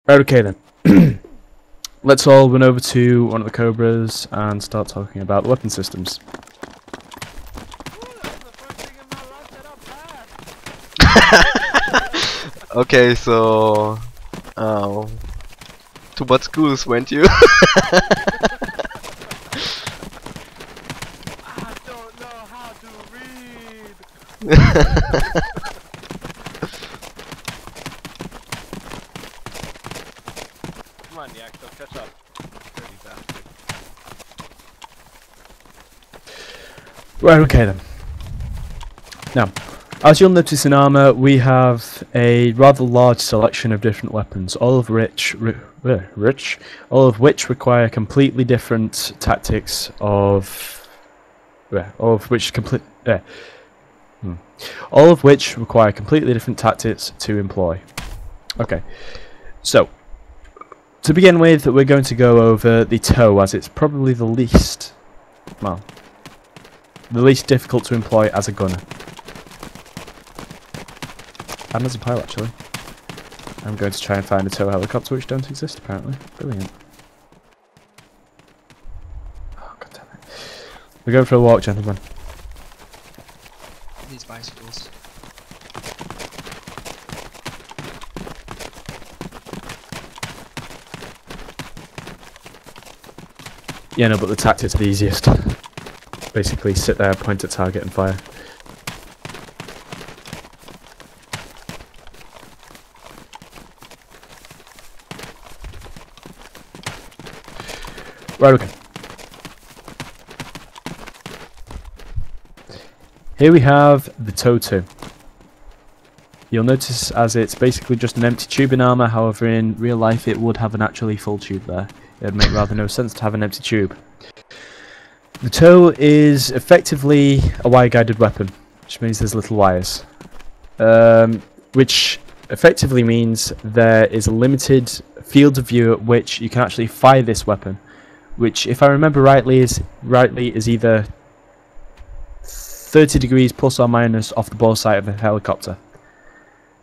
Okay then. Let's all run over to one of the Cobras and start talking about the weapon systems. Okay, so to what schools went you? I don't know how to read. Come on, Yak, don't catch up. Dirty bastard. Right, okay then. Now, as you'll notice in Arma, we have a rather large selection of different weapons, all of which require completely different tactics all of which require completely different tactics to employ. Okay, so to begin with, we're going to go over the tow, as it's probably the least difficult to employ as a gunner. And as a pilot, actually. I'm going to try and find a tow helicopter, which don't exist apparently. Brilliant. Oh, god damn it. We're going for a walk, gentlemen. These bicycles. Yeah, no, but the tactics are the easiest. Basically, sit there, point at target, and fire. Right, okay. Here we have the TOW2. You'll notice as it's basically just an empty tube in Arma, however in real life it would have an actually full tube there. It would make rather no sense to have an empty tube. The TOW is effectively a wire-guided weapon, which means there's little wires. Which effectively means there is a limited field of view at which you can actually fire this weapon, which, if I remember rightly, is either 30 degrees plus or minus off the bore sight of the helicopter.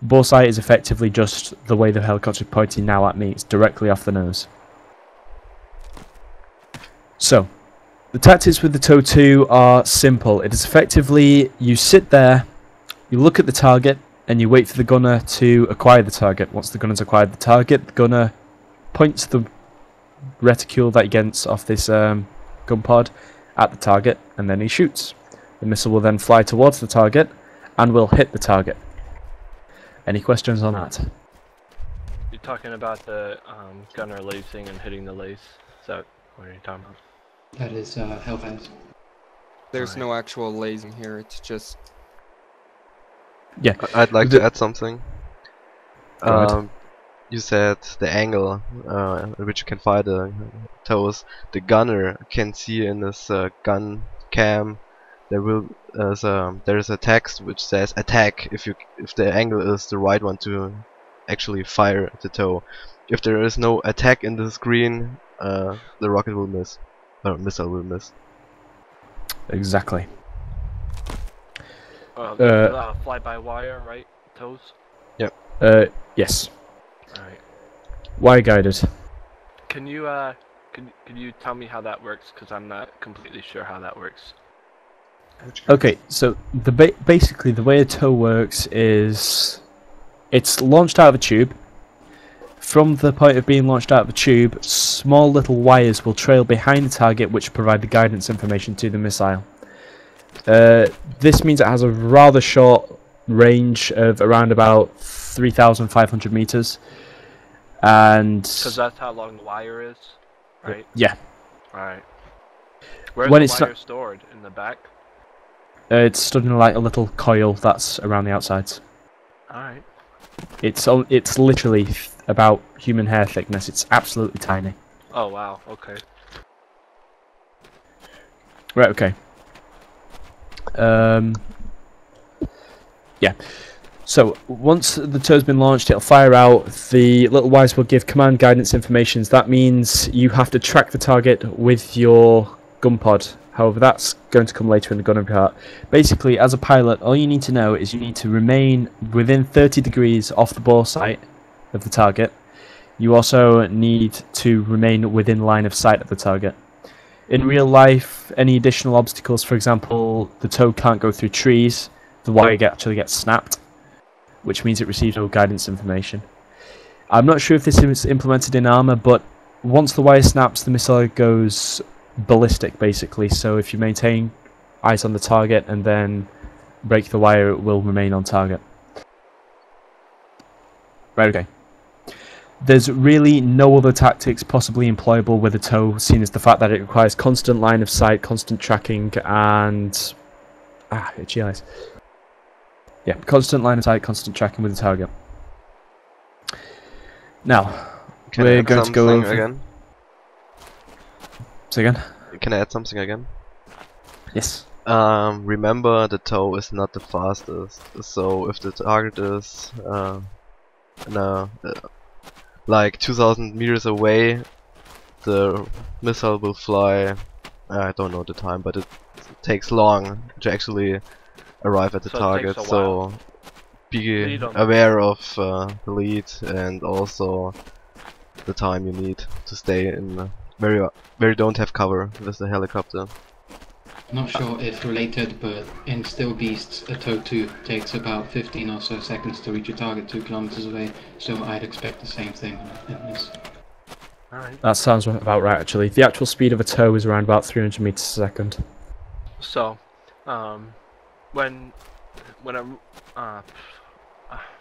The bore sight is effectively just the way the helicopter is pointing now at me. It's directly off the nose. So, the tactics with the TOW2 are simple. It is effectively, you sit there, you look at the target, and you wait for the gunner to acquire the target. Once the gunner's acquired the target, the gunner points the reticule that he gets off this gun pod at the target, and then he shoots. The missile will then fly towards the target and will hit the target. Any questions on that? You're talking about the gunner lacing and hitting the lace. Is that what you're talking about? That is Hellfence. There's no actual lasing here, it's just... Yeah. I'd like to add something. Go ahead. You said the angle at which you can fire the tows. The gunner can see in this gun cam there is a text which says attack if the angle is the right one to actually fire the tow. If there is no attack in the screen, the rocket will miss, or missile will miss. Exactly. Fly by wire, right? Tows? Yep. Yes. Alright. Wire guided. Can you tell me how that works? Because I'm not completely sure how that works. Okay, so basically the way a tow works is it's launched out of a tube. From the point of being launched out of a tube, small little wires will trail behind the target, which provide the guidance information to the missile. This means it has a rather short range of around about 3,500 meters, and Because that's how long the wire is, right? yeah, Alright. Where's When the it's wire not- stored? In the back? it's stood in like a little coil that's around the outsides. Alright. It's literally about human hair thickness. It's absolutely tiny. Oh wow, okay. Right, okay. Yeah. So, once the tow's been launched, it'll fire out. The little wires will give command guidance information. That means you have to track the target with your gun pod. However, that's going to come later in the gunner part. Basically, as a pilot, all you need to know is you need to remain within 30 degrees off the bore sight of the target. You also need to remain within line of sight of the target. In real life, any additional obstacles, for example, the tow can't go through trees, the wire actually gets snapped, which means it receives no guidance information. I'm not sure if this is implemented in Arma, but once the wire snaps, the missile goes ballistic, basically. So if you maintain eyes on the target and then break the wire, it will remain on target. Right, okay. There's really no other tactics possibly employable with a tow, seeing as the fact that it requires constant line of sight, constant tracking, and... itchy eyes. Yeah, constant line of sight, constant tracking with the target. Now, we're going to go over... again? Say again? Can I add something again? Yes. Remember, the tow is not the fastest, so if the target is like 2000 meters away, the missile will fly, I don't know the time, but it takes long to actually arrive at the target, so be aware of the lead and also the time you need to stay in where you don't have cover with the helicopter. Not sure if related, but in Still Beasts, a tow 2 takes about 15 or so seconds to reach a target 2 kilometers away, so I'd expect the same thing in this. Alright. That sounds about right, actually. The actual speed of a tow is around about 300 meters a second. So, when I'm,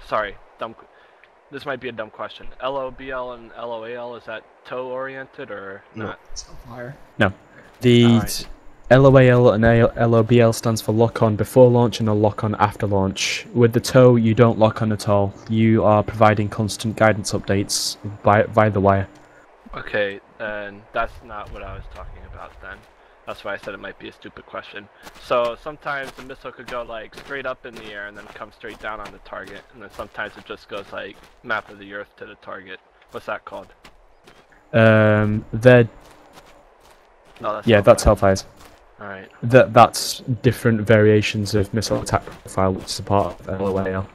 sorry, this might be a dumb question. LOBL and LOAL, is that tow oriented or not? No. The Alright. LOAL and LOBL stands for lock on before launch and a lock on after launch. With the tow, you don't lock on at all. You are providing constant guidance updates via the wire. Okay, then that's not what I was talking about then. That's why I said it might be a stupid question. So sometimes the missile could go like straight up in the air and then come straight down on the target, and then sometimes it just goes like map of the earth to the target. What's that called? They're... No, that's yeah, that's Hellfires. Alright. That's different variations of missile attack profile, which is a part of LOAL.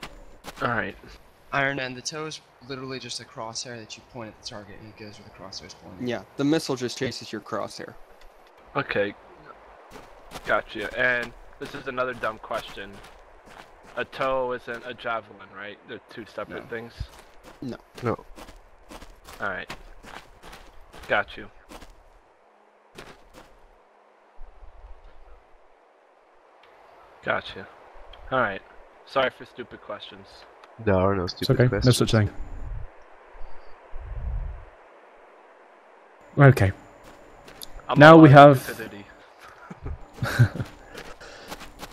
Alright. Iron Man, the tow is literally just a crosshair that you point at the target and it goes where the crosshair is pointing. Yeah, the missile just chases your crosshair. Okay. Gotcha. And this is another dumb question. A tow isn't a javelin, right? They're two separate things? No. No. Alright. Got you. Gotcha. Alright. Sorry for stupid questions. There are no It's stupid okay, questions. no such thing. Okay. Now we have...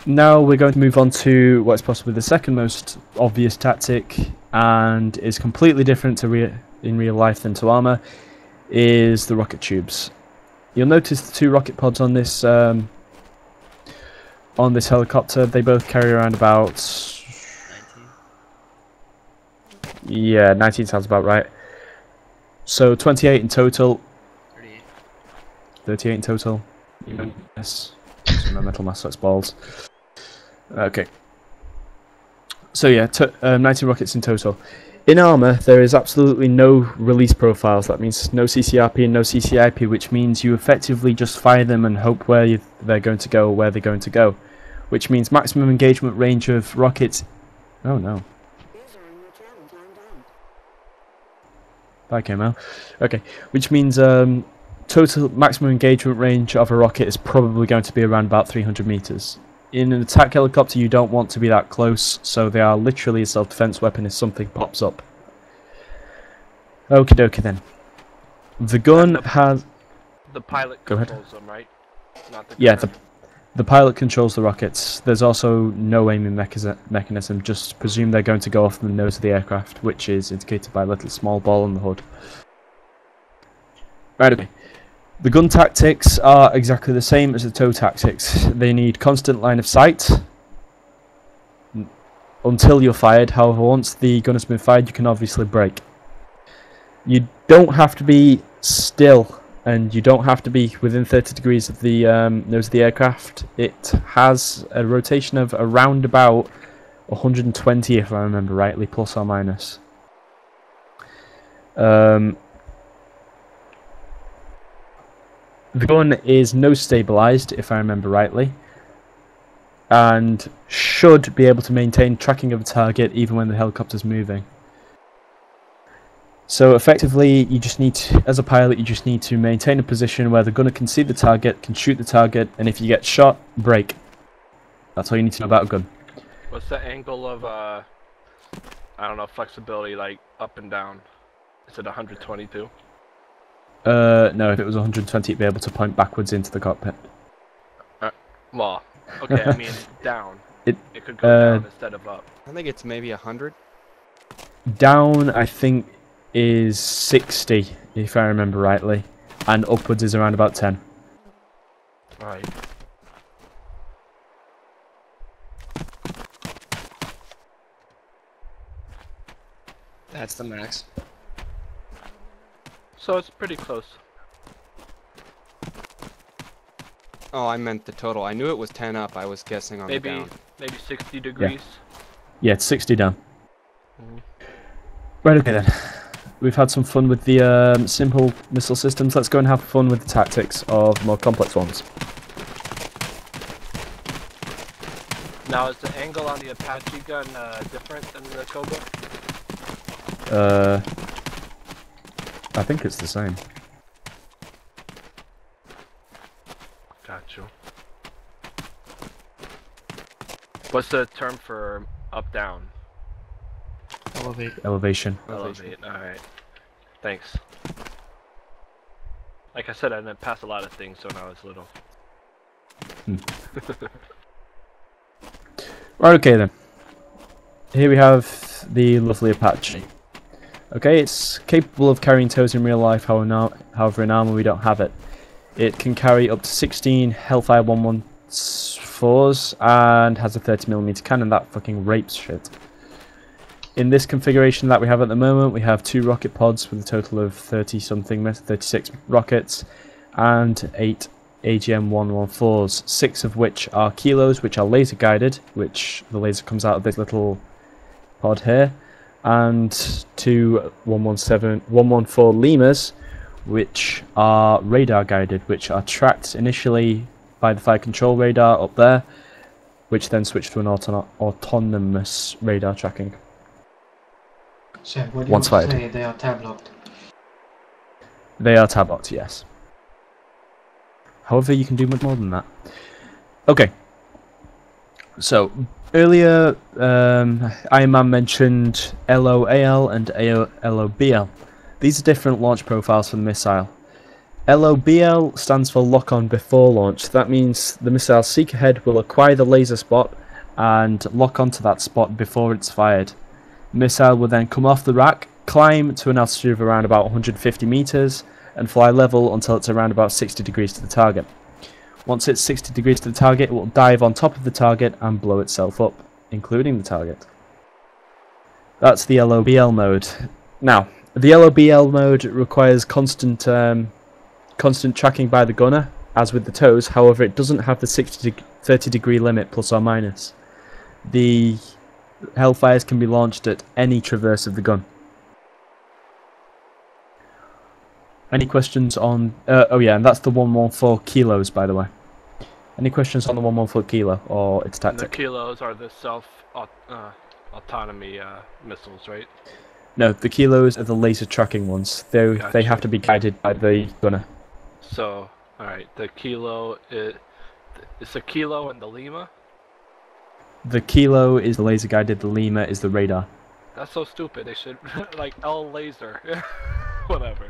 Now we're going to move on to what's possibly the second most obvious tactic, and is completely different to in real life than to Arma, is the rocket tubes. You'll notice the two rocket pods on this helicopter. They both carry around about 19. Yeah, 19 sounds about right. So 28 in total. 38 in total. Yes. My metal mass, that's balls. Okay. So yeah, 19 rockets in total. In Arma, there is absolutely no release profiles. That means no CCRP and no CCIP, which means you effectively just fire them and hope they're going to go, where they're going to go. Which means maximum engagement range of rockets... Oh no. Bye, KML. Okay, which means total maximum engagement range of a rocket is probably going to be around about 300 meters. In an attack helicopter, you don't want to be that close, so they are literally a self-defense weapon if something pops up. Okie dokie then. The gun has... The pilot controls them, right? Not the yeah, gunner. the pilot controls the rockets. There's also no aiming mechanism, just presume they're going to go off the nose of the aircraft, which is indicated by a little small ball on the hood. Right, okay. The gun tactics are exactly the same as the tow tactics. They need constant line of sight until you're fired. However, once the gun has been fired, you can obviously brake. You don't have to be still, and you don't have to be within 30 degrees of the nose of the aircraft. It has a rotation of around about 120, if I remember rightly, plus or minus. The gun is nose stabilized, if I remember rightly, and should be able to maintain tracking of the target even when the helicopter's moving. So effectively, you just need to, as a pilot, you just need to maintain a position where the gunner can see the target, can shoot the target, and if you get shot, brake. That's all you need to know about a gun. What's the angle of, I don't know, flexibility, like up and down? Is it 122? No, if it was 120, it'd be able to point backwards into the cockpit. Well, okay, I mean down. It could go down instead of up. I think it's maybe 100. Down, I think, is 60, if I remember rightly, and upwards is around about 10. Right. That's the max. So it's pretty close. Oh, I meant the total. I knew it was 10 up. I was guessing on the down. Maybe 60 degrees. Yeah, it's 60 down. Mm. Right, okay then. We've had some fun with the simple missile systems. Let's go and have fun with the tactics of more complex ones. Now, is the angle on the Apache gun different than the Cobra? I think it's the same. Gotcha. What's the term for up-down? Elevate. Elevation. Elevate, alright. Thanks. Like I said, I didn't pass a lot of things when I was little. Right, okay then. Here we have the lovely Apache. Okay, it's capable of carrying tows in real life, however in Arma we don't have it. It can carry up to 16 Hellfire 114s and has a 30mm cannon that fucking rapes shit. In this configuration that we have at the moment, we have 2 rocket pods with a total of 36 rockets and 8 AGM-114s, 6 of which are kilos, which are laser guided, which the laser comes out of this little pod here, and 2 114 lemurs, which are radar guided, which are tracked initially by the fire control radar up there, which then switch to an autonomous radar tracking. So, what do you Once want to fired. say? They are tab locked. They are tab locked, yes. However, you can do much more than that. Okay. So, earlier, Iron Man mentioned LOAL and LOBL. These are different launch profiles for the missile. LOBL stands for lock on before launch. That means the missile seeker head will acquire the laser spot and lock onto that spot before it's fired. The missile will then come off the rack, climb to an altitude of around about 150 meters, and fly level until it's around about 60 degrees to the target. Once it's 60 degrees to the target, it will dive on top of the target and blow itself up, including the target. That's the LOBL mode. Now, the LOBL mode requires constant tracking by the gunner, as with the tows. However, it doesn't have the 30 degree limit plus or minus. The Hellfires can be launched at any traverse of the gun. Any questions on... oh yeah, and that's the 114 kilos, by the way. Any questions on the 114 kilo or its And the tactic? kilos are the self-autonomy missiles, right? No, the kilos are the laser tracking ones. They Gotcha. have to be guided by the gunner. So, alright, the kilo is... It's a kilo and the Lima? The kilo is the laser guided, the Lima is the radar. That's so stupid, they should... like, L laser. Whatever.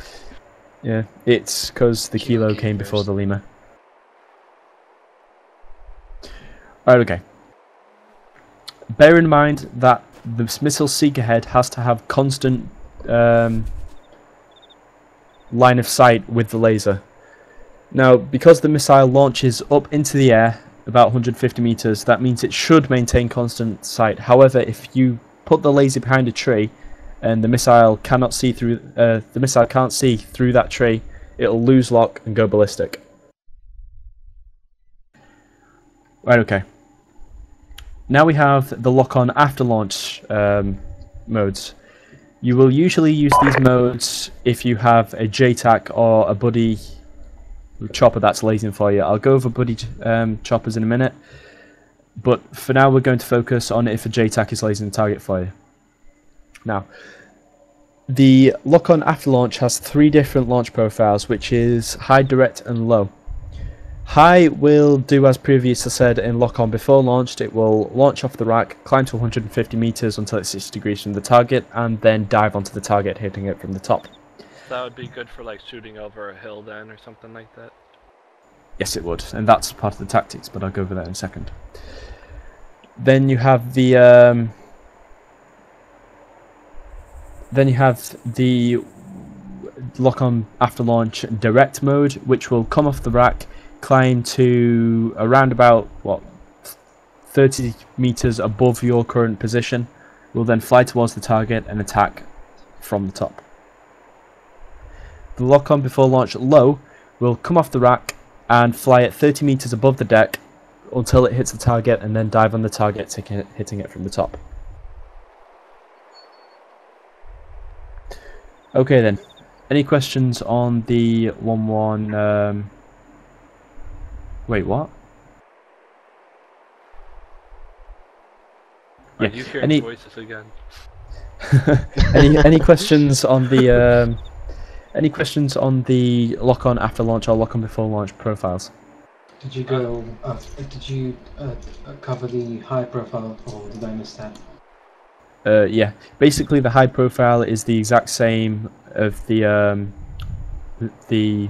Yeah, it's because the Kilo kilo came came before first. the Lima. Right, okay. Bear in mind that the missile seeker head has to have constant line of sight with the laser. Now, because the missile launches up into the air about 150 meters, that means it should maintain constant sight. However, if you put the laser behind a tree and the missile cannot see through, can't see through that tree, it'll lose lock and go ballistic. Right, okay. Now we have the lock-on after launch modes. You will usually use these modes if you have a JTAC or a buddy chopper that's lasing for you. I'll go over buddy choppers in a minute, but for now we're going to focus on if a JTAC is lasing the target for you. Now, the lock-on after launch has 3 different launch profiles, which is high, direct, and low. High will do as previously said in lock-on before launched. It will launch off the rack, climb to 150 meters until it's 60 degrees from the target, and then dive onto the target, hitting it from the top. That would be good for like shooting over a hill then, or something like that. Yes, it would, and that's part of the tactics, but I'll go over that in a second. Then you have the lock-on after launch direct mode, which will come off the rack, climb to around about 30 meters above your current position, will then fly towards the target and attack from the top. The lock-on before launch low will come off the rack and fly at 30 meters above the deck until it hits the target, and then dive on the target, hitting it from the top. Okay then, any questions on the 1-1? Wait, what? Are you hearing voices again? any questions on the any questions on the lock-on after launch or lock-on before launch profiles? Did you go? Did you cover the high profile, or did I miss that? Yeah, basically the high profile is the exact same of the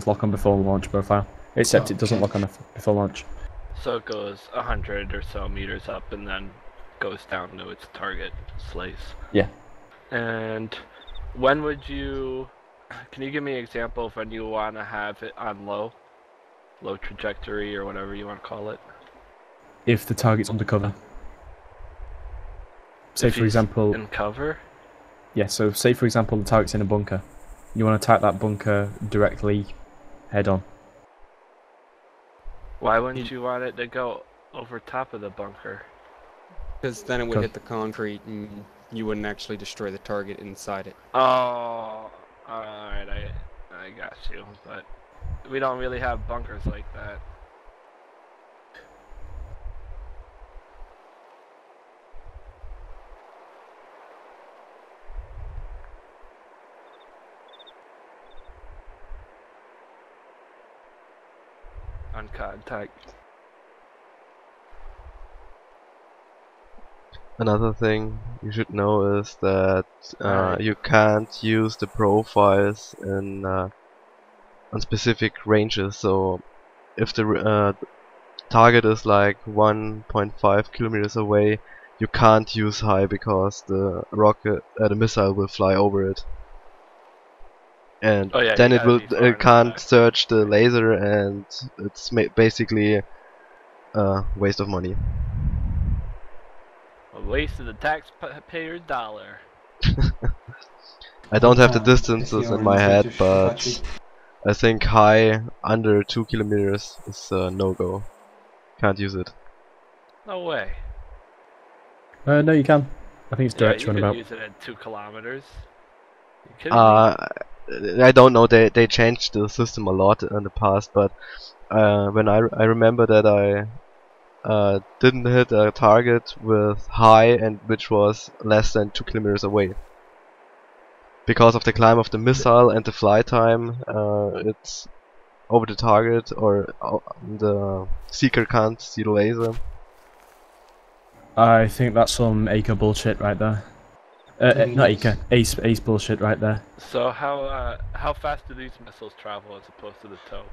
lock-on before launch profile, except it doesn't lock on before launch. So it goes 100 or so meters up and then goes down to its target slice. Yeah. And when would you? Can you give me an example of when you want to have it on low trajectory or whatever you want to call it? If the target's undercover. Say for example, in cover? Yeah, so say for example the target's in a bunker. You want to attack that bunker directly head on. Why wouldn't you want it to go over top of the bunker? Because then it would hit the concrete and you wouldn't actually destroy the target inside it. Oh, alright, I got you, but we don't really have bunkers like that. On contact. Another thing you should know is that you can't use the profiles in on specific ranges. So if the target is like 1.5 kilometers away, you can't use high because the rocket, the missile will fly over it, and then it can't search the laser, and it's basically a waste of money. A waste of the taxpayer's dollar. I don't have the distances in my head, but I think high under 2 kilometers is a no-go. Can't use it. No way. No, you can. I think it's direct you runabout. can use it at 2 kilometers. You kidding me? I don't know. They changed the system a lot in the past, but when I remember that I didn't hit a target with high and which was less than 2 kilometers away. Because of the climb of the missile and the fly time, it's over the target, or the seeker can't see the laser. I think that's some Acre bullshit right there. Not Acre, Ace bullshit right there. So how fast do these missiles travel as opposed to the tow?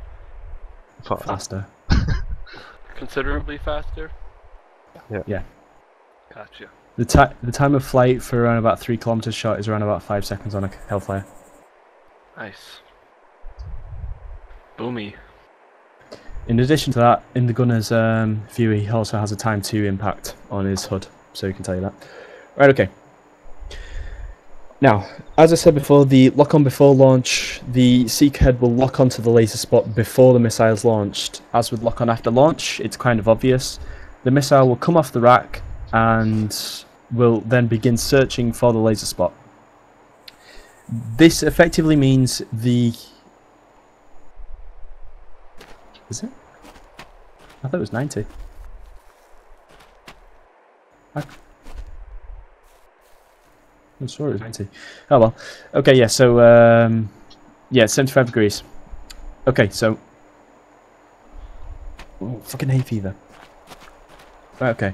Faster. Considerably faster? Yeah. Gotcha. The time of flight for around about 3 kilometers shot is around about 5 seconds on a Hellfire. Nice. Boomy. In addition to that, in the gunner's view, he also has a time 2 impact on his HUD, so he can tell you that. Right, okay. Now, as I said before, the lock-on before launch, the seeker head will lock onto the laser spot before the missile is launched. As with lock-on after launch, it's kind of obvious. The missile will come off the rack and will then begin searching for the laser spot. This effectively means the... Is it? I thought it was 90. I'm sorry, it was 90. Oh well. Okay, yeah, so, yeah, 75 degrees. Okay, so... Oh, fucking hay fever. Right, okay.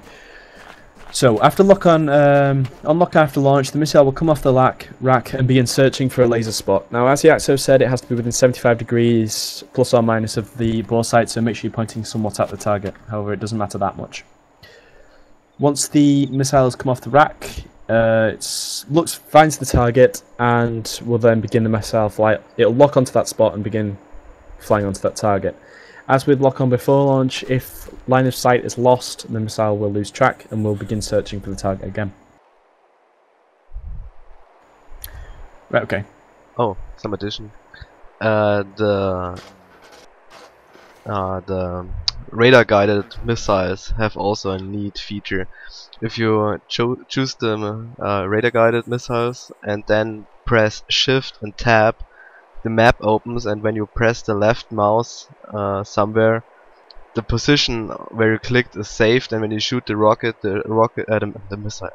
So, after lock-on, on lock after launch, the missile will come off the rack and begin searching for a laser spot. Now, as the AXO said, it has to be within 75 degrees, plus or minus of the bore sight, so make sure you're pointing somewhat at the target. However, it doesn't matter that much. Once the missile has come off the rack, it finds the target, and will then begin the missile flight. It'll lock onto that spot and begin flying onto that target. As with lock-on before launch, if line of sight is lost, the missile will lose track and will begin searching for the target again. Right, okay. Oh, some addition. The radar-guided missiles have also a neat feature. If you choose the radar-guided missiles and then press Shift and Tab, the map opens, and when you press the left mouse somewhere, the position where you clicked is saved, and when you shoot the missile,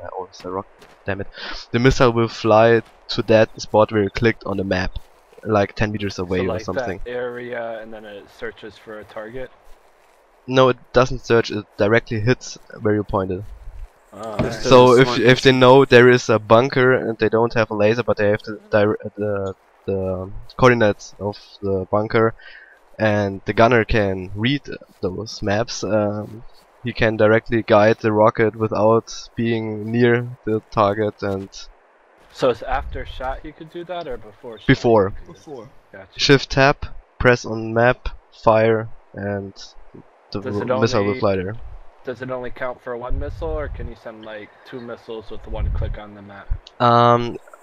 damn it, the missile will fly to that spot where you clicked on the map, like 10 meters away, so like or something. that area, and then it searches for a target? No, it doesn't search, it directly hits where you pointed. Oh, So if they know there is a bunker and they don't have a laser, but they have the coordinates of the bunker, and the gunner can read those maps, he can directly guide the rocket without being near the target. And so it's after shot you could do that, or before shot? Before. Before. Gotcha. Shift tab, press on map, fire, and the Does it missile will only- fly there. Does it only count for one missile, or can you send like 2 missiles with one click on the map?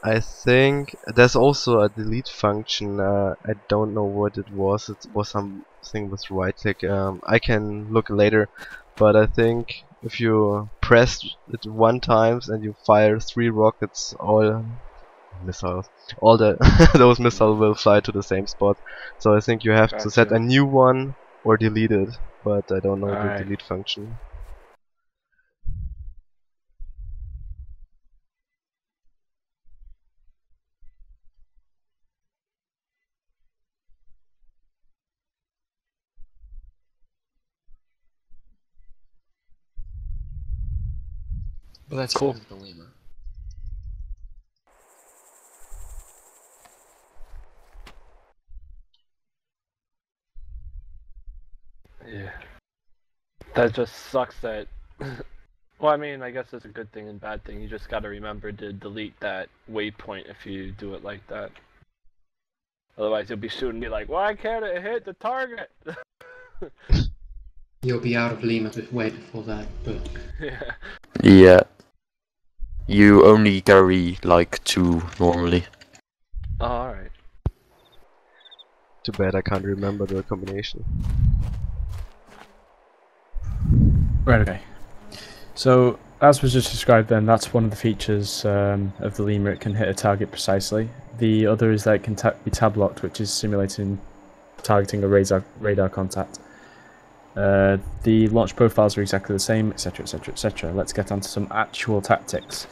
I think there's also a delete function. I don't know what it was. It was something with right click. I can look later, but I think if you press it 1 time and you fire 3 rockets, all missiles, all the those missiles will fly to the same spot. So I think you have to set Gotcha. a new one or delete it, but I don't know the Alright. delete function. But that's Cool. the lemur. Yeah. That just sucks that... Well, I mean, I guess it's a good thing and bad thing. You just gotta remember to delete that waypoint if you do it like that. Otherwise you'll be shooting me like, why can't it hit the target? You'll be out of Lima way before that, but Yeah. Yeah. You only carry like 2 normally. Oh, alright. Too bad I can't remember the combination. Right, okay. So, as was just described then, that's one of the features of the lemur. It can hit a target precisely. The other is that it can be tab locked, which is simulating targeting a radar contact. The launch profiles are exactly the same, etc, etc, etc. Let's get on to some actual tactics.